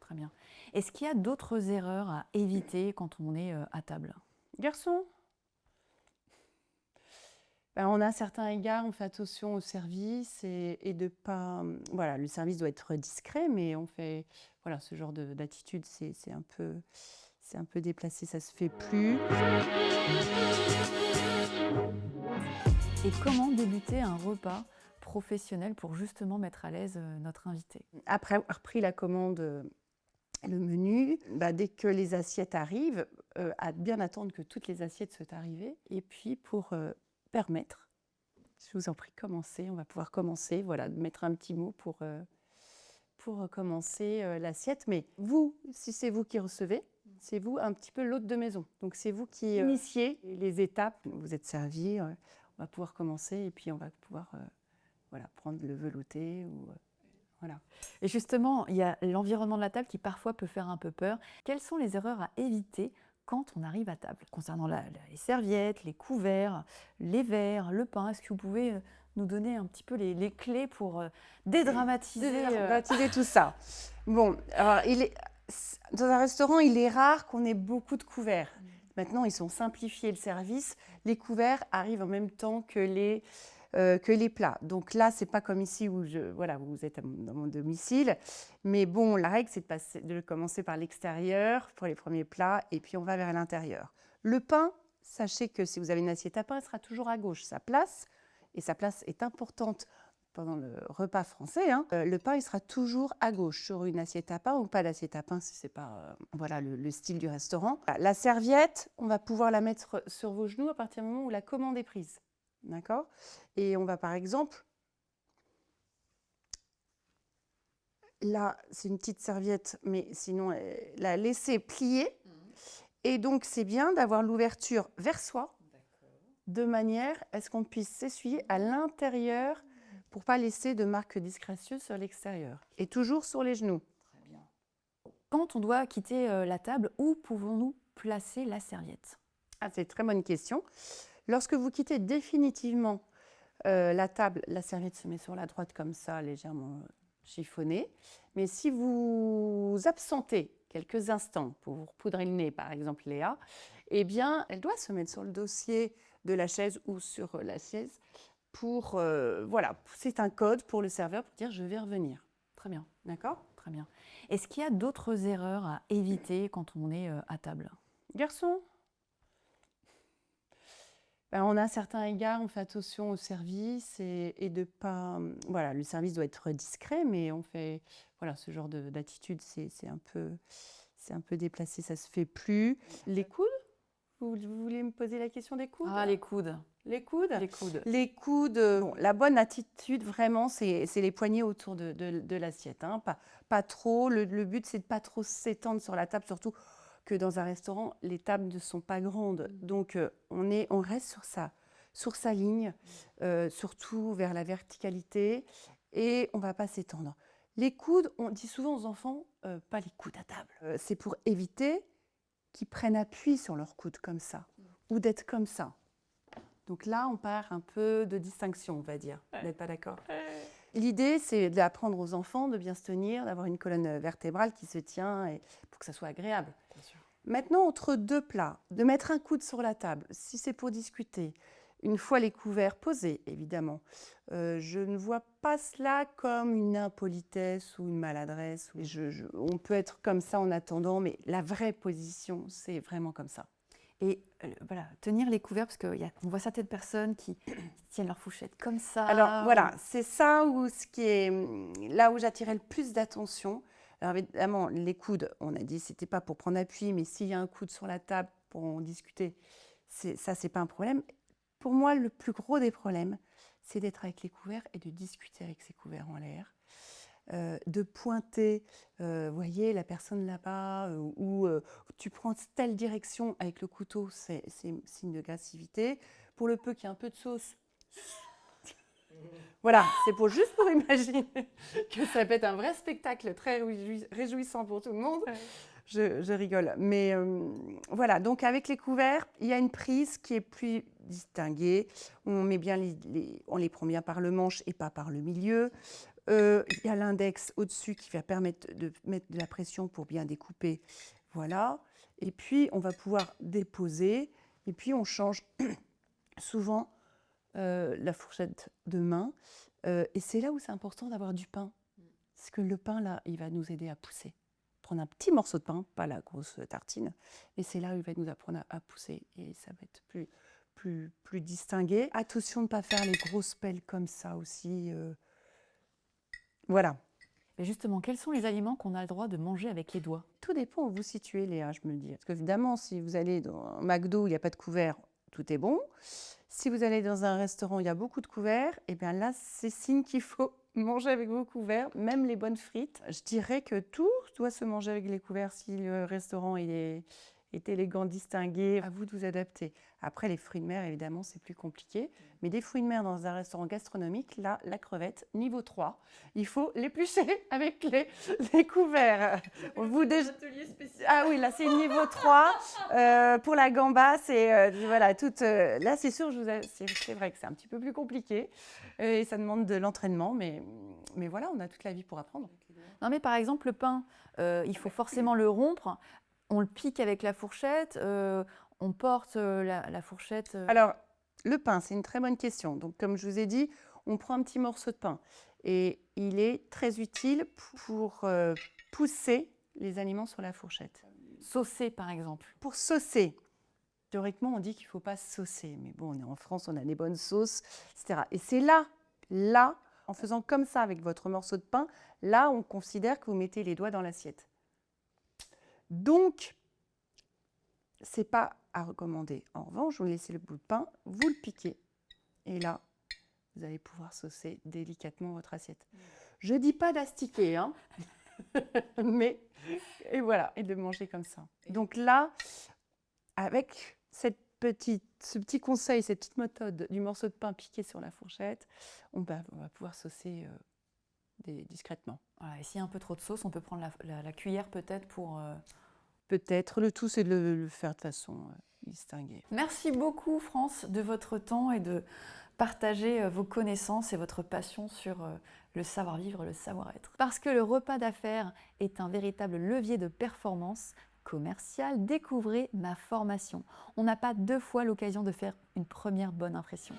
Très bien. Est-ce qu'il y a d'autres erreurs à éviter quand on est à table? Garçon, ben, on a à certains égards, on fait attention au service et de pas. Voilà, le service doit être discret, mais on fait. Voilà, ce genre d'attitude, c'est un peu déplacé, ça se fait plus. Et comment débuter un repas professionnel pour justement mettre à l'aise notre invité? Après avoir pris la commande, le menu, bah, dès que les assiettes arrivent, à bien attendre que toutes les assiettes soient arrivées. Et puis pour permettre, je vous en prie, commencez, on va pouvoir commencer, voilà, de mettre un petit mot pour commencer l'assiette. Mais vous, si c'est vous qui recevez, c'est vous un petit peu l'hôte de maison. Donc c'est vous qui initiez les étapes. Vous êtes servi, on va pouvoir commencer et puis on va pouvoir voilà, prendre le velouté ou voilà. Et justement, il y a l'environnement de la table qui parfois peut faire un peu peur. Quelles sont les erreurs à éviter quand on arrive à table? Concernant les serviettes, les couverts, les verres, le pain, est-ce que vous pouvez nous donner un petit peu les clés pour dédramatiser Baptiser tout ça. Bon, alors dans un restaurant, il est rare qu'on ait beaucoup de couverts. Maintenant, ils sont simplifiés le service. Les couverts arrivent en même temps que les plats. Donc là, c'est pas comme ici où voilà, vous êtes dans mon domicile. Mais bon, la règle, c'est de commencer par l'extérieur pour les premiers plats et puis on va vers l'intérieur. Le pain, sachez que si vous avez une assiette à pain, elle sera toujours à gauche. Sa place, et sa place est importante pendant le repas français, hein, le pain il sera toujours à gauche sur une assiette à pain ou pas d'assiette à pain si c'est pas voilà, le style du restaurant. La serviette, on va pouvoir la mettre sur vos genoux à partir du moment où la commande est prise. D'accord? Et on va par exemple, là c'est une petite serviette, mais sinon la laisser plier. Et donc c'est bien d'avoir l'ouverture vers soi, de manière à ce qu'on puisse s'essuyer à l'intérieur pour ne pas laisser de marques disgracieuses sur l'extérieur. Et toujours sur les genoux. Très bien. Quand on doit quitter la table, où pouvons-nous placer la serviette? Ah, c'est une très bonne question. Lorsque vous quittez définitivement la table, la serviette se met sur la droite comme ça, légèrement chiffonnée. Mais si vous vous absentez quelques instants pour vous repoudrer le nez, par exemple Léa, eh bien, elle doit se mettre sur le dossier de la chaise ou sur la chaise pour, voilà, c'est un code pour le serveur pour dire je vais revenir. Très bien, D'accord? très bien. Est-ce qu'il y a d'autres erreurs à éviter quand on est à table? Garçon, ben, on a à certains égards, on fait attention au service et de pas. Voilà, le service doit être discret, mais on fait. Voilà, ce genre d'attitude, c'est un peu déplacé, ça se fait plus. Les coudes? Vous voulez me poser la question des coudes? Ah, les coudes. Les coudes? Les coudes. Les coudes, bon, la bonne attitude, vraiment, c'est les poignets autour de l'assiette. Hein. Pas trop. Le but, c'est de pas trop s'étendre sur la table, surtout que dans un restaurant, les tables ne sont pas grandes. Donc, on reste sur sa ligne, surtout vers la verticalité, et on ne va pas s'étendre. Les coudes, on dit souvent aux enfants, pas les coudes à table. C'est pour éviter qu'ils prennent appui sur leurs coudes comme ça, ou d'être comme ça. Donc là, on part un peu de distinction, on va dire. Vous n'êtes pas d'accord? L'idée, c'est d'apprendre aux enfants de bien se tenir, d'avoir une colonne vertébrale qui se tient et pour que ça soit agréable. Bien sûr. Maintenant, entre deux plats, de mettre un coude sur la table, si c'est pour discuter, une fois les couverts posés, évidemment, je ne vois pas cela comme une impolitesse ou une maladresse. On peut être comme ça en attendant, mais la vraie position, c'est vraiment comme ça. Et voilà, tenir les couverts, parce qu'on voit certaines personnes qui tiennent leur fourchette comme ça. Alors voilà, c'est ça là où j'attirais le plus d'attention. Alors évidemment, les coudes, on a dit c'était pas pour prendre appui, mais s'il y a un coude sur la table pour en discuter, c'est pas un problème. Pour moi, le plus gros des problèmes, c'est d'être avec les couverts et de discuter avec ces couverts en l'air. De pointer, voyez, la personne là-bas, ou tu prends telle direction avec le couteau, c'est signe de agressivité. Pour le peu qu'il y ait un peu de sauce, voilà, c'est juste pour imaginer que ça peut être un vrai spectacle très réjouissant pour tout le monde. Je rigole. Mais voilà, donc avec les couverts, il y a une prise qui est plus distinguée. On met bien on les prend bien par le manche et pas par le milieu. Il y a l'index au-dessus qui va permettre de mettre de la pression pour bien découper. Voilà. Et puis, on va pouvoir déposer. Et puis, on change souvent la fourchette de main. Et c'est là où c'est important d'avoir du pain. Parce que le pain, là, il va nous aider à pousser. Prendre un petit morceau de pain, pas la grosse tartine. Et c'est là où il va nous apprendre à pousser. Et ça va être plus distingué. Attention de ne pas faire les grosses pelles comme ça aussi. Voilà. Mais justement, quels sont les aliments qu'on a le droit de manger avec les doigts? Tout dépend où vous situez, Léa, je me le dis. Parce qu'évidemment, si vous allez dans un McDo où il n'y a pas de couvert, tout est bon. Si vous allez dans un restaurant où il y a beaucoup de couverts, et bien là, c'est signe qu'il faut manger avec vos couverts, même les bonnes frites. Je dirais que tout doit se manger avec les couverts si le restaurant est élégant, distingué. À vous de vous adapter. Après, les fruits de mer, évidemment, c'est plus compliqué. Mais des fruits de mer dans un restaurant gastronomique, là, la crevette, niveau 3, il faut l'éplucher avec les couverts. Ah oui, là, c'est niveau 3. Pour la gamba, c'est voilà, là, c'est sûr, c'est vrai que c'est un petit peu plus compliqué. Et ça demande de l'entraînement, mais voilà, on a toute la vie pour apprendre. Non, mais par exemple, le pain, il faut forcément le rompre. On le pique avec la fourchette, on porte la fourchette. Alors, le pain, c'est une très bonne question. Donc, comme je vous ai dit, on prend un petit morceau de pain. Et il est très utile pour pousser les aliments sur la fourchette. Saucer, par exemple. Pour saucer. Théoriquement, on dit qu'il ne faut pas saucer. Mais bon, on est en France, on a des bonnes sauces, etc. Et c'est là, en faisant comme ça avec votre morceau de pain, là, on considère que vous mettez les doigts dans l'assiette. Donc, ce n'est pas à recommander. En revanche, vous laissez le bout de pain, vous le piquez. Et là, vous allez pouvoir saucer délicatement votre assiette. Je ne dis pas d'astiquer, hein, mais et voilà, et de manger comme ça. Donc là, avec ce petit conseil, cette petite méthode du morceau de pain piqué sur la fourchette, on va pouvoir saucer discrètement. Voilà, et s'il y a un peu trop de sauce, on peut prendre la cuillère peut-être pour... Peut-être. Le tout, c'est de le faire de façon distinguée. Merci beaucoup, France, de votre temps et de partager vos connaissances et votre passion sur le savoir-vivre, le savoir-être. Parce que le repas d'affaires est un véritable levier de performance commerciale, découvrez ma formation. On n'a pas 2 fois l'occasion de faire une première bonne impression.